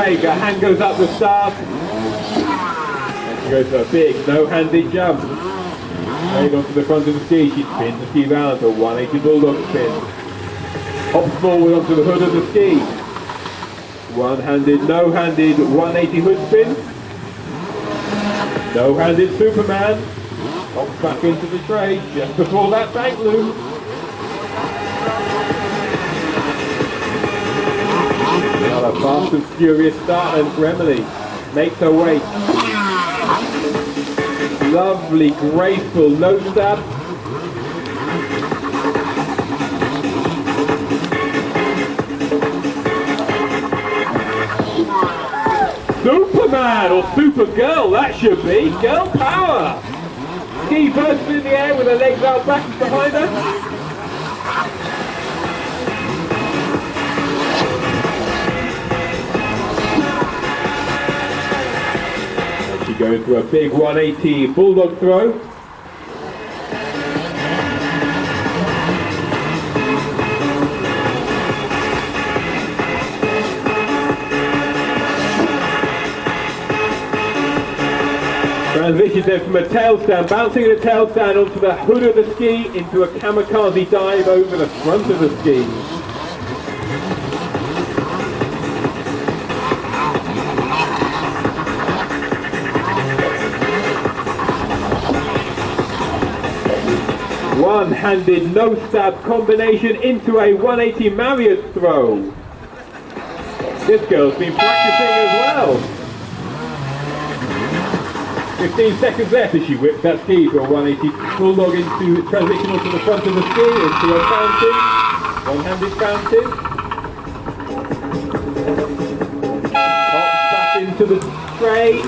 break. Her hand goes up the start. And she goes for a big no-handed jump. Going onto the front of the ski, she spins the ski round to a 180 bulldog spin. Hops forward onto the hood of the ski. One-handed, no-handed 180 hood spin. No-handed Superman. Hops back into the tray just before that bank loop. Another fast and furious start, and Emily makes her way. Lovely, graceful nose stab. Superman or Supergirl, that should be. Girl power. Ski first in the air with her legs out back behind her. She goes for a big 180 bulldog throw. Transitions then from a tail stand, bouncing the tail stand onto the hood of the ski into a kamikaze dive over the front of the ski. One-handed no-stab combination into a 180 Marriott throw. This girl's been practicing as well. 15 seconds left as she whips that ski for a 180 bulldog into transition onto the front of the ski into a fountain. One-handed fountain. Hops back into the tray.